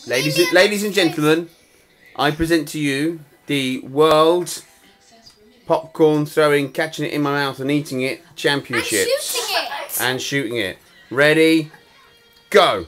Ladies and gentlemen, I present to you the world popcorn throwing, catching it in my mouth and eating it championship. And shooting it. And shooting it. Ready, go.